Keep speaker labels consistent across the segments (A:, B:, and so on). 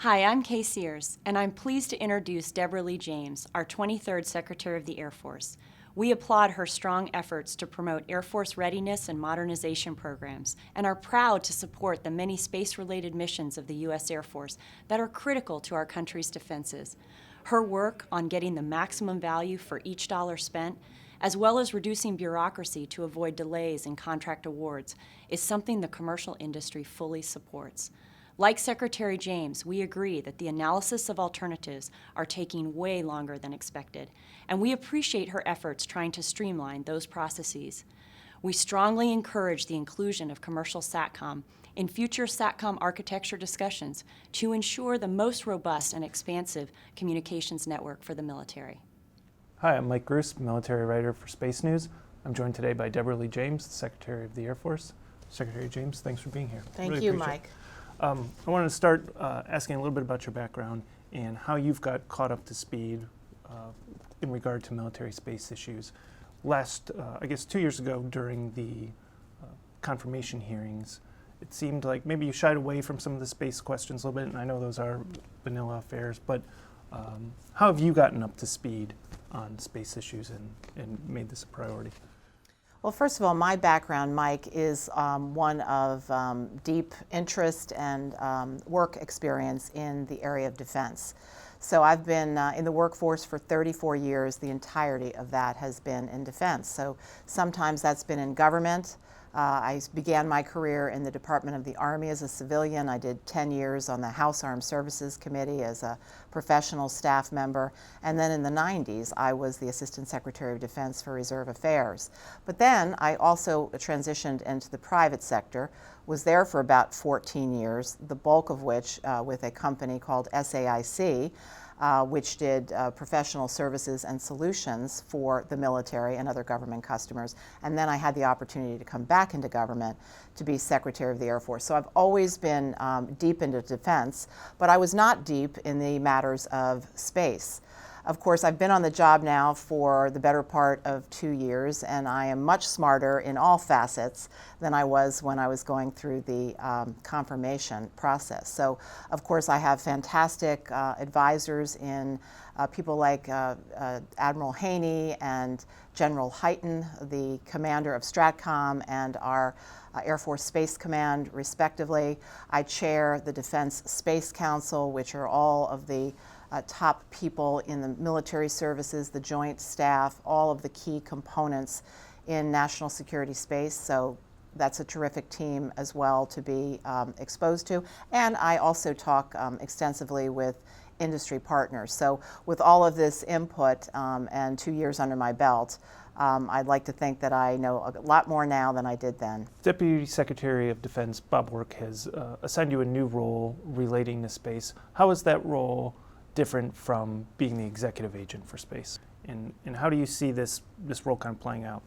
A: Hi, I'm Kay Sears, and I'm pleased to introduce Deborah Lee James, our 23rd Secretary of the Air Force. We applaud her strong efforts to promote Air Force readiness and modernization programs, and are proud to support the many space-related missions of the U.S. Air Force that are critical to our country's defenses. Her work on getting the maximum value for each dollar spent, as well as reducing bureaucracy to avoid delays in contract awards, is something the commercial industry fully supports. Like Secretary James, we agree that the analysis of alternatives are taking way longer than expected, and we appreciate her efforts trying to streamline those processes. We strongly encourage the inclusion of commercial SATCOM in future SATCOM architecture discussions to ensure the most robust and expansive communications network for the military.
B: Hi, I'm Mike Gruss, military writer for SpaceNews. I'm joined today by Deborah Lee James, the Secretary of the Air Force. Secretary James, thanks for being here.
C: Thank you, Mike.
B: I wanted to start asking a little bit about your background and how you've got caught up to speed in regard to military space issues. Last, I guess 2 years ago during the confirmation hearings, it seemed like maybe you shied away from some of the space questions a little bit, and I know those are vanilla affairs, but how have you gotten up to speed on space issues and made this a priority?
C: Well, first of all, my background, Mike, is one of deep interest and work experience in the area of defense. So I've been in the workforce for 34 years. The entirety of that has been in defense. So sometimes that's been in government. I began my career in the Department of the Army as a civilian. I did 10 years on the House Armed Services Committee as a professional staff member. And then in the 90s, I was the Assistant Secretary of Defense for Reserve Affairs. But then I also transitioned into the private sector, was there for about 14 years, the bulk of which with a company called SAIC, which did professional services and solutions for the military and other government customers. And then I had the opportunity to come back into government to be Secretary of the Air Force. So I've always been deep into defense, but I was not deep in the matters of space. Of course, I've been on the job now for the better part of 2 years, and I am much smarter in all facets than I was when I was going through the confirmation process. So, of course, I have fantastic advisors in people like Admiral Haney and General Hyten, the commander of STRATCOM, and our Air Force Space Command, respectively. I chair the Defense Space Council, which are all of the top people in the military services, the joint staff, all of the key components in national security space. So that's a terrific team as well to be exposed to. And I also talk extensively with industry partners. So with all of this input and 2 years under my belt, I'd like to think that I know a lot more now than I did then.
B: Deputy Secretary of Defense Bob Work has assigned you a new role relating to space. How is that role different from being the executive agent for space? And how do you see this role kind of playing out?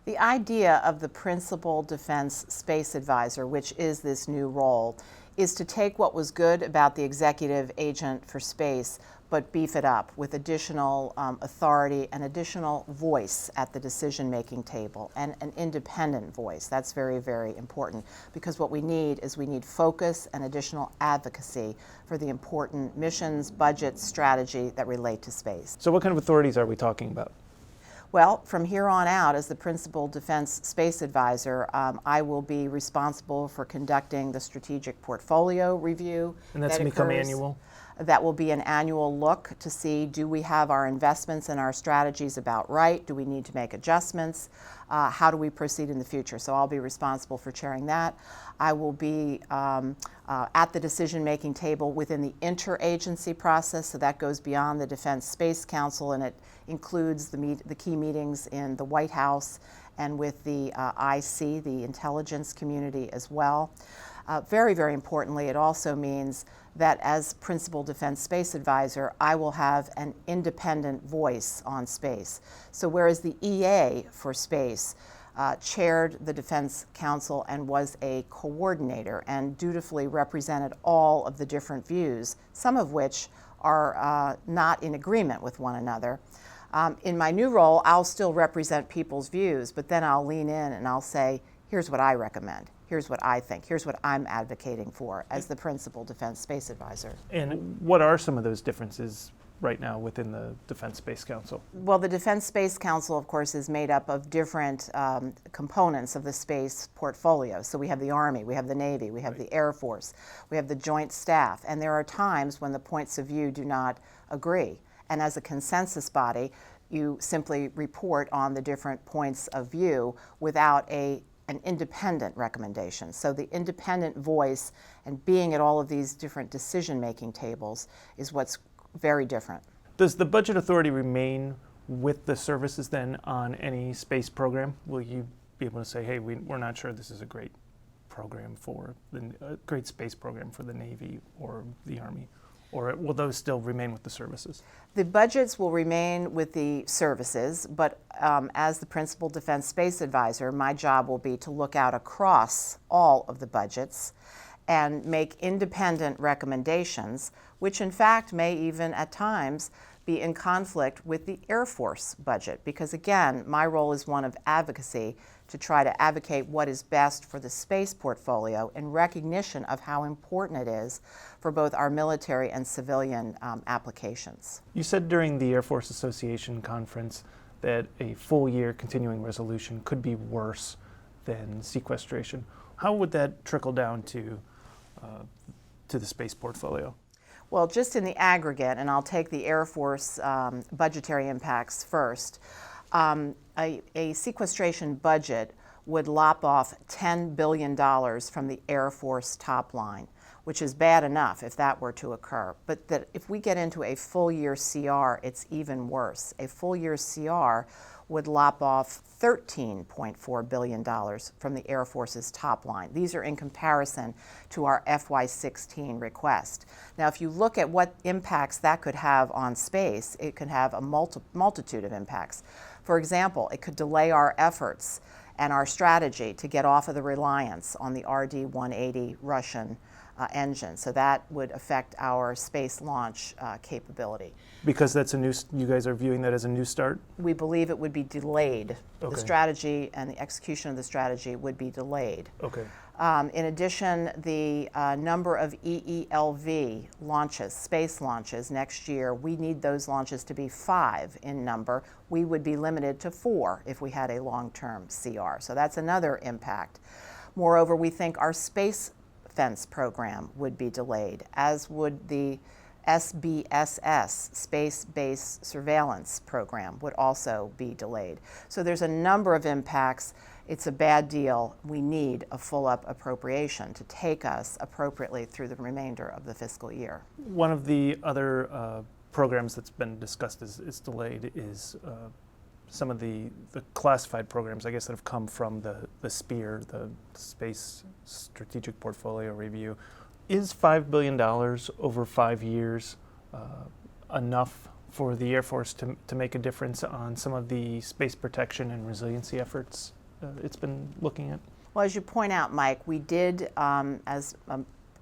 C: The idea of the Principal Defense Space Advisor, which is this new role, is to take what was good about the executive agent for space, but beef it up with additional authority and additional voice at the decision-making table, and an independent voice. That's very, very important, because what we need is focus and additional advocacy for the important missions, budgets, strategy that relate to space.
B: So what kind of authorities are we talking about?
C: Well, from here on out, as the Principal Defense Space Advisor, I will be responsible for conducting the strategic portfolio review.
B: And that's going to become annual?
C: That will be an annual look to see, do we have our investments and our strategies about right? Do we need to make adjustments? How do we proceed in the future? So I'll be responsible for chairing that. I will be at the decision-making table within the interagency process, so that goes beyond the Defense Space Council, and it includes the key meetings in the White House and with the IC, the intelligence community as well. Very, very importantly, it also means that as Principal Defense Space Advisor, I will have an independent voice on space. So whereas the EA for space chaired the Defense Council and was a coordinator and dutifully represented all of the different views, some of which are not in agreement with one another, in my new role, I'll still represent people's views, but then I'll lean in and I'll say, here's what I recommend. Here's what I think. Here's what I'm advocating for as the principal defense space advisor.
B: And what are some of those differences right now within the Defense Space Council?
C: Well, the Defense Space Council, of course, is made up of different components of the space portfolio. So we have the Army, we have the Navy, we have the Air Force, we have the Joint Staff, and there are times when the points of view do not agree. And as a consensus body, you simply report on the different points of view without an independent recommendation. So the independent voice and being at all of these different decision-making tables is what's very different.
B: Does the budget authority remain with the services then on any space program? Will you be able to say, hey, we're not sure this is a great program for a great space program for the Navy or the Army? Or will those still remain with the services?
C: The budgets will remain with the services, but as the principal defense space advisor, my job will be to look out across all of the budgets and make independent recommendations, which in fact may even at times be in conflict with the Air Force budget. Because again, my role is one of advocacy to try to advocate what is best for the space portfolio in recognition of how important it is for both our military and civilian applications.
B: You said during the Air Force Association conference that a full-year continuing resolution could be worse than sequestration. How would that trickle down to the space portfolio?
C: Well, just in the aggregate, and I'll take the Air Force budgetary impacts first, a sequestration budget would lop off $10 billion from the Air Force top line, which is bad enough if that were to occur. But that if we get into a full year CR, it's even worse. A full year CR would lop off $13.4 billion from the Air Force's top line. These are in comparison to our FY16 request. Now, if you look at what impacts that could have on space, it could have a multitude of impacts. For example, it could delay our efforts and our strategy to get off of the reliance on the RD-180 Russian engine. So that would affect our space launch capability.
B: Because that's a new, you guys are viewing that as a new start?
C: We believe it would be delayed.
B: Okay.
C: The strategy and the execution of the strategy would be delayed.
B: Okay.
C: In addition, the number of EELV launches, space launches next year, we need those launches to be 5 in number. We would be limited to 4 if we had a long-term CR. So that's another impact. Moreover, we think our space fence program would be delayed, as would the SBSS, Space-Based Surveillance Program, would also be delayed. So there's a number of impacts. It's a bad deal. We need a full-up appropriation to take us appropriately through the remainder of the fiscal year.
B: One of the other programs that's been discussed is delayed is some of the classified programs, I guess, that have come from the SPEAR, the Space Strategic Portfolio Review. Is $5 billion over 5 years enough for the Air Force to make a difference on some of the space protection and resiliency efforts it's been looking at?
C: Well, as you point out, Mike, we did, as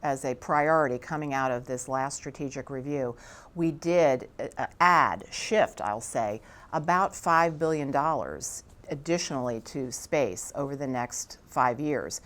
C: a priority coming out of this last strategic review, we did shift, I'll say, about $5 billion additionally to space over the next 5 years.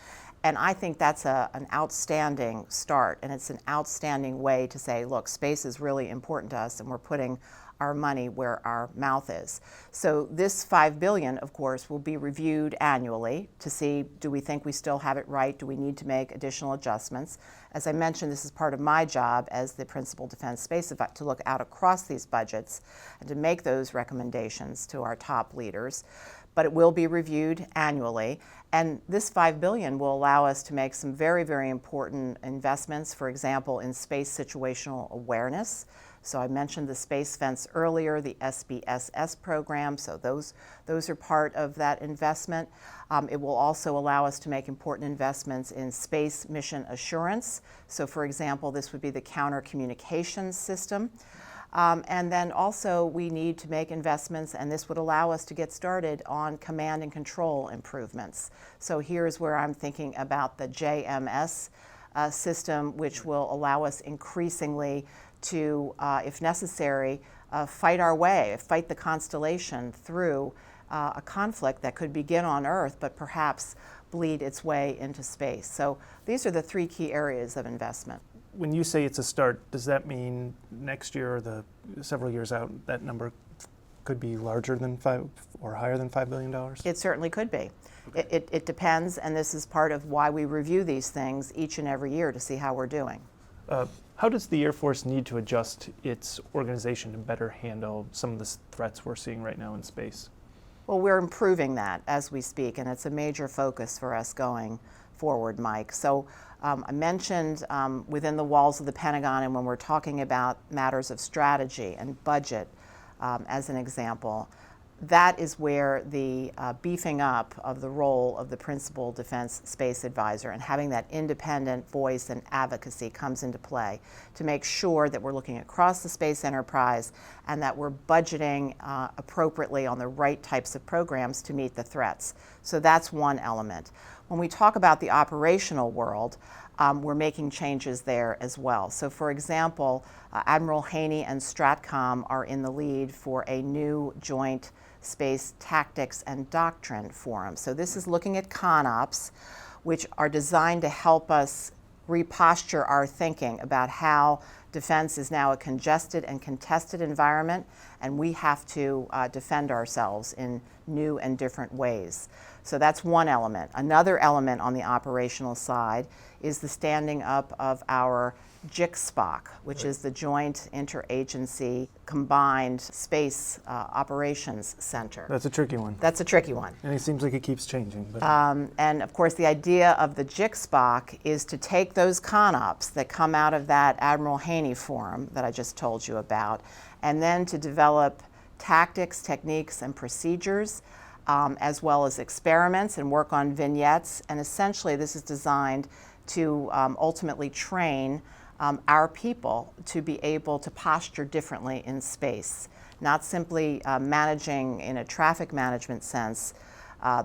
C: And I think that's an outstanding start, and it's an outstanding way to say, look, space is really important to us, and we're putting our money where our mouth is. So this $5 billion, of course, will be reviewed annually to see, do we think we still have it right? Do we need to make additional adjustments? As I mentioned, this is part of my job as the principal defense space advisor to look out across these budgets and to make those recommendations to our top leaders. But it will be reviewed annually. And this $5 billion will allow us to make some very, very important investments, for example, in space situational awareness. So I mentioned the space fence earlier, the SBSS program, so those are part of that investment. It will also allow us to make important investments in space mission assurance. So for example, this would be the counter communications system. And then also we need to make investments, and this would allow us to get started on command and control improvements. So here's where I'm thinking about the JMS system, which will allow us increasingly to, if necessary, fight our way, fight the constellation through a conflict that could begin on Earth but perhaps bleed its way into space. So these are the three key areas of investment.
B: When you say it's a start, does that mean next year or the several years out, that number could be larger than or higher than $5 billion?
C: It certainly could be.
B: Okay.
C: It depends, and this is part of why we review these things each and every year to see how we're doing.
B: How does the Air Force need to adjust its organization to better handle some of the threats we're seeing right now in space?
C: Well, we're improving that as we speak, and it's a major focus for us going forward, Mike. So I mentioned within the walls of the Pentagon, and when we're talking about matters of strategy and budget, as an example, that is where the beefing up of the role of the principal defense space advisor and having that independent voice and advocacy comes into play to make sure that we're looking across the space enterprise and that we're budgeting appropriately on the right types of programs to meet the threats. So that's one element. When we talk about the operational world, we're making changes there as well. So for example, Admiral Haney and STRATCOM are in the lead for a new joint space tactics and doctrine forum. So this is looking at CONOPS, which are designed to help us reposture our thinking about how defense is now a congested and contested environment, and we have to defend ourselves in new and different ways. So that's one element. Another element on the operational side is the standing up of our GSPA, which is the Joint Interagency Combined Space Operations Center.
B: That's a tricky one.
C: That's a tricky one.
B: And it seems like it keeps changing. But
C: And of course, the idea of the GSPA is to take those CONOPS that come out of that Admiral Haney forum that I just told you about, and then to develop tactics, techniques, and procedures, as well as experiments and work on vignettes. And essentially, this is designed to ultimately train our people to be able to posture differently in space, not simply managing in a traffic management sense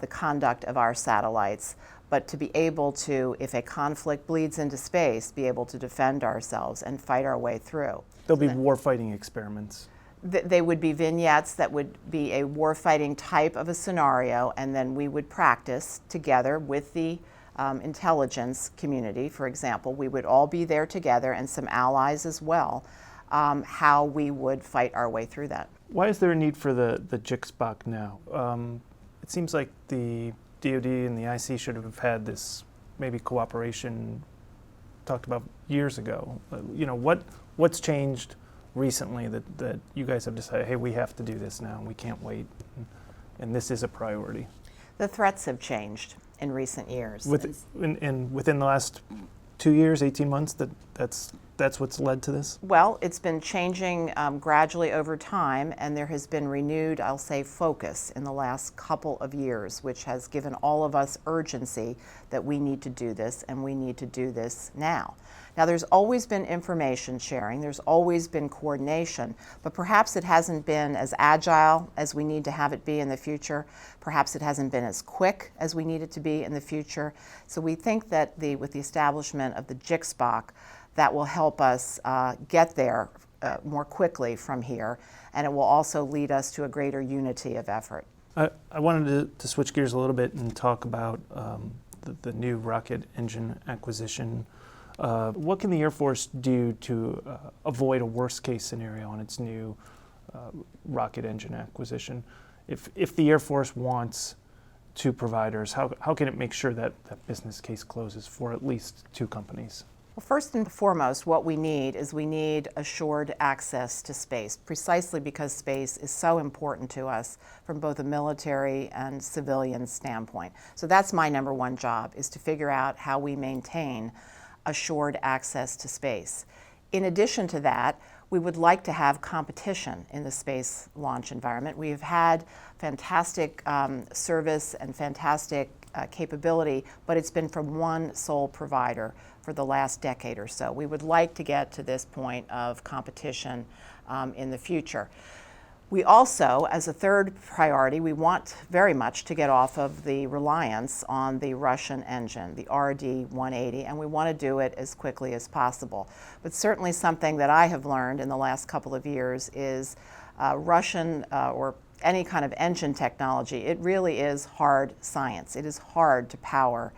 C: the conduct of our satellites, but to be able to, if a conflict bleeds into space, be able to defend ourselves and fight our way through.
B: there'll be warfighting experiments.
C: They would be vignettes that would be a warfighting type of a scenario, and then we would practice together with the intelligence community, for example. We would all be there together, and some allies as well, how we would fight our way through that.
B: Why is there a need for the GSPA now? It seems like the DoD and the IC should have had this maybe cooperation talked about years ago. What's changed recently that you guys have decided, hey, we have to do this now, and we can't wait, and this is a priority?
C: The threats have changed in recent years.
B: And within the last 2 years, 18 months, that's what's led to this?
C: Well, it's been changing gradually over time, and there has been renewed, I'll say, focus in the last couple of years, which has given all of us urgency that we need to do this, and we need to do this now. Now, there's always been information sharing, there's always been coordination, but perhaps it hasn't been as agile as we need to have it be in the future. Perhaps it hasn't been as quick as we need it to be in the future. So we think that with the establishment of the GSPA, that will help us get there more quickly from here, and it will also lead us to a greater unity of effort.
B: I wanted to switch gears a little bit and talk about the new rocket engine acquisition. What can the Air Force do to avoid a worst-case scenario on its new rocket engine acquisition? If the Air Force wants two providers, how can it make sure that that business case closes for at least two companies?
C: Well, first and foremost, what we need assured access to space, precisely because space is so important to us from both a military and civilian standpoint. So that's my number one job, is to figure out how we maintain assured access to space. In addition to that, we would like to have competition in the space launch environment. We have had fantastic service and fantastic capability, but it's been from one sole provider for the last decade or so. We would like to get to this point of competition in the future. We also, as a third priority, we want very much to get off of the reliance on the Russian engine, the RD-180, and we want to do it as quickly as possible. But certainly something that I have learned in the last couple of years is Russian or any kind of engine technology, it really is hard science. It is hard to power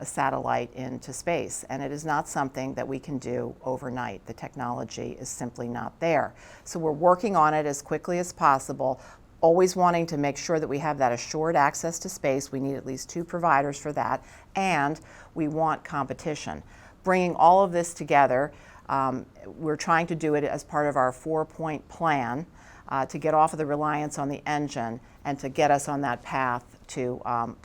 C: a satellite into space, and it is not something that we can do overnight. The technology is simply not there. So we're working on it as quickly as possible, always wanting to make sure that we have that assured access to space. We need at least 2 providers for that, and we want competition. Bringing all of this together, we're trying to do it as part of our 4-point plan to get off of the reliance on the engine and to get us on that path to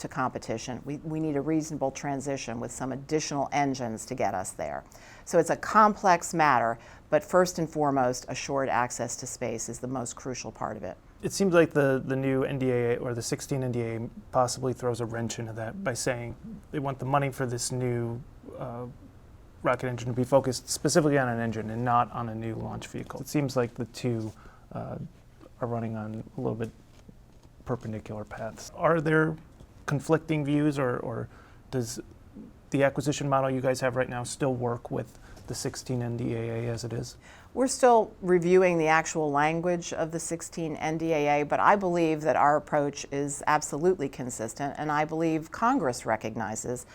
C: competition. We need a reasonable transition with some additional engines to get us there. So it's a complex matter, but first and foremost, assured access to space is the most crucial part of it.
B: It seems like the new NDAA, or the 16 NDAA, possibly throws a wrench into that by saying they want the money for this new rocket engine to be focused specifically on an engine and not on a new launch vehicle. It seems like the two are running on a little bit perpendicular paths. Are there conflicting views, or does the acquisition model you guys have right now still work with the 16 NDAA as it is?
C: We're still reviewing the actual language of the 16 NDAA, but I believe that our approach is absolutely consistent, and I believe Congress recognizes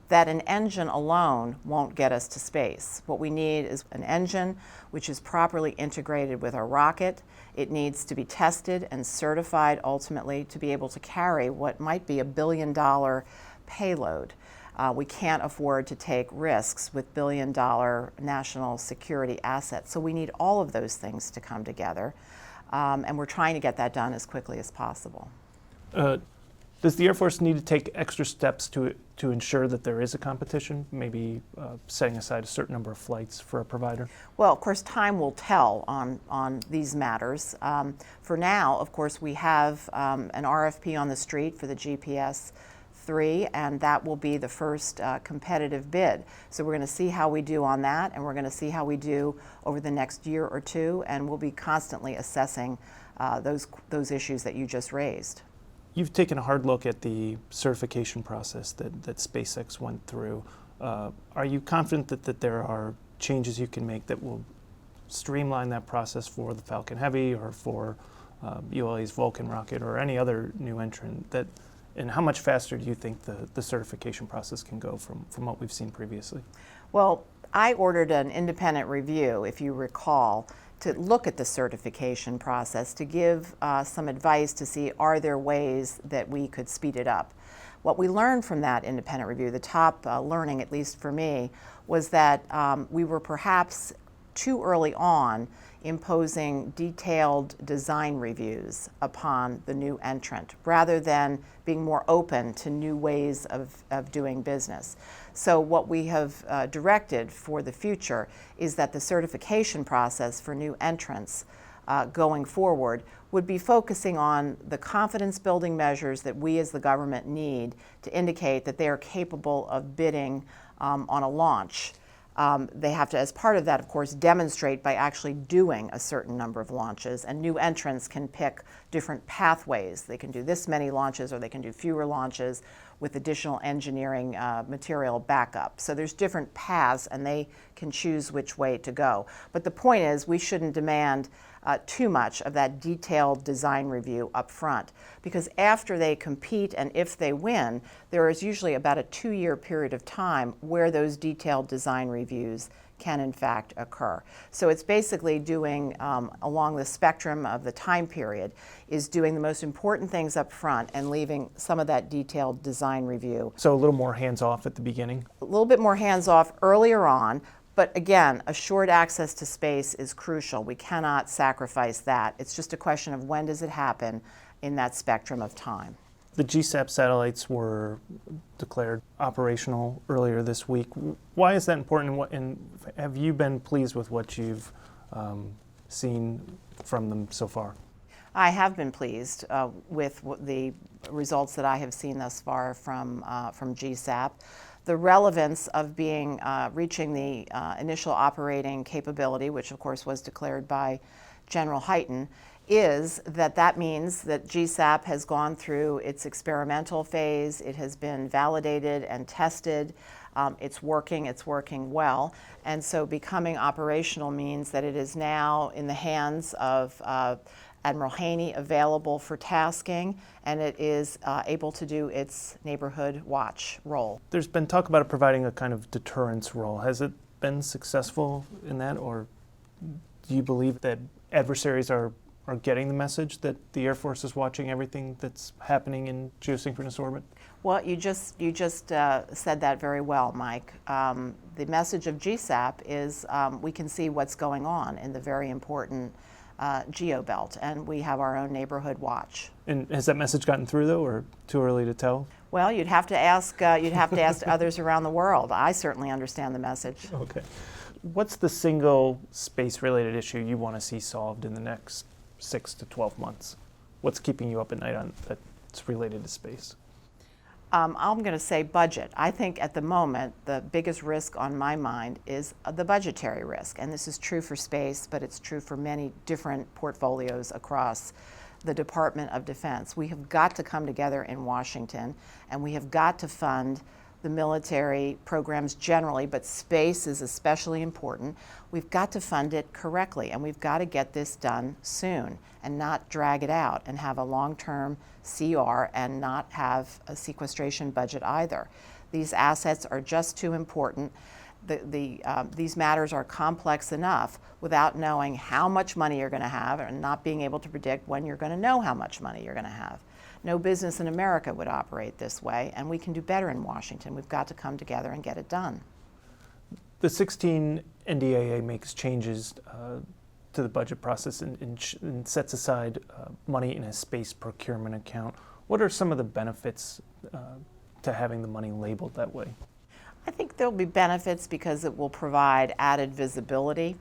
C: that an engine alone won't get us to space. What we need is an engine which is properly integrated with a rocket. It needs to be tested and certified ultimately to be able to carry what might be $1 billion payload. We can't afford to take risks with $1 billion national security assets. So we need all of those things to come together, and we're trying to get that done as quickly as possible.
B: Does the Air Force need to take extra steps to ensure that there is a competition, maybe setting aside a certain number of flights for a provider?
C: Well, of course, time will tell on these matters. For now, of course, we have an RFP on the street for the GPS 3, and that will be the first competitive bid. So we're going to see how we do on that, and we're going to see how we do over the next year or two, and we'll be constantly assessing those issues that you just raised.
B: You've taken a hard look at the certification process that SpaceX went through. Are you confident that there are changes you can make that will streamline that process for the Falcon Heavy or for ULA's Vulcan rocket or any other new entrant? And how much faster do you think the certification process can go from what we've seen previously?
C: Well, I ordered an independent review, if you recall, to look at the certification process, to give some advice to see are there ways that we could speed it up. What we learned from that independent review, the top learning, at least for me, was that we were perhaps too early on imposing detailed design reviews upon the new entrant rather than being more open to new ways of doing business. So what we have directed for the future is that the certification process for new entrants going forward would be focusing on the confidence building measures that we as the government need to indicate that they are capable of bidding on a launch. They have to, as part of that, of course, demonstrate by actually doing a certain number of launches, and new entrants can pick different pathways. They can do this many launches, or they can do fewer launches with additional engineering material backup. So there's different paths, and they can choose which way to go. But the point is, we shouldn't demand too much of that detailed design review up front, because after they compete and if they win, there is usually about a 2-year period of time where those detailed design reviews can in fact occur. So it's basically doing, along the spectrum of the time period, is doing the most important things up front and leaving some of that detailed design review.
B: So a little more hands-off at the beginning?
C: A little bit more hands-off earlier on, but again, assured access to space is crucial. We cannot sacrifice that. It's just a question of when does it happen in that spectrum of time.
B: The GSAP satellites were declared operational earlier this week. Why is that important, and have you been pleased with what you've seen from them so far?
C: I have been pleased with the results that I have seen thus far from GSAP. The relevance of reaching the initial operating capability, which of course was declared by General Hyten, is that means that GSAP has gone through its experimental phase. It has been validated and tested. It's working well. And so becoming operational means that it is now in the hands of Admiral Haney, available for tasking, and it is able to do its neighborhood watch role.
B: There's been talk about it providing a kind of deterrence role. Has it been successful in that, or do you believe that adversaries are getting the message that the Air Force is watching everything that's happening in geosynchronous orbit?
C: Well, you just said that very well, Mike. The message of GSAP is we can see what's going on in the very important GeoBelt, and we have our own neighborhood watch.
B: And has that message gotten through, though, or too early to tell?
C: Well, you'd have to ask others around the world. I certainly understand the message.
B: Okay. What's the single space-related issue you want to see solved in the next 6 to 12 months? What's keeping you up at night on that's related to space?
C: I'm going to say budget. I think at the moment the biggest risk on my mind is the budgetary risk, and this is true for space, but it's true for many different portfolios across the Department of Defense. We have got to come together in Washington, and we have got to fund the military programs generally, but space is especially important. We've got to fund it correctly, and we've got to get this done soon and not drag it out and have a long-term CR and not have a sequestration budget either. These assets are just too important. These matters are complex enough without knowing how much money you're going to have and not being able to predict when you're going to know how much money you're going to have. No business in America would operate this way, and we can do better in Washington. We've got to come together and get it done.
B: The 16 NDAA makes changes to the budget process and sets aside money in a space procurement account. What are some of the benefits to having the money labeled that way?
C: I think there'll be benefits because it will provide added visibility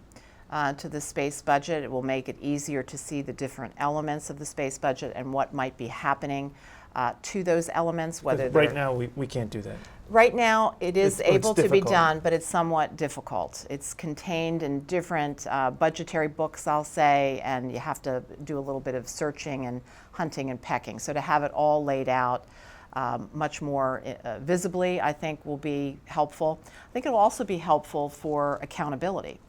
C: to the space budget. It will make it easier to see the different elements of the space budget and what might be happening to those elements. Whether
B: right now we can't do that.
C: Right now it is able to be
B: difficult.
C: done, but it's somewhat difficult. It's contained in different budgetary books, I'll say, and you have to do a little bit of searching and hunting and pecking. So to have it all laid out much more visibly, I think will be helpful. I think it will also be helpful for accountability.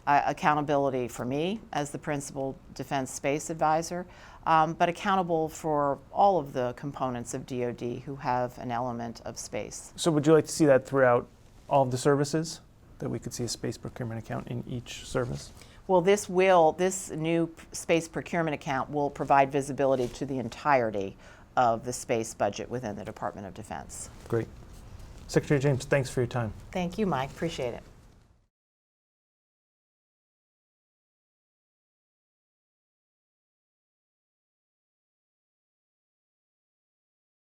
C: Accountability for me as the Principal Defense Space Advisor, but accountable for all of the components of DoD who have an element of space.
B: So would you like to see that throughout all of the services, that we could see a space procurement account in each service?
C: Well, this new space procurement account will provide visibility to the entirety of the space budget within the Department of Defense.
B: Great. Secretary James, thanks for your time.
C: Thank you, Mike. Appreciate it.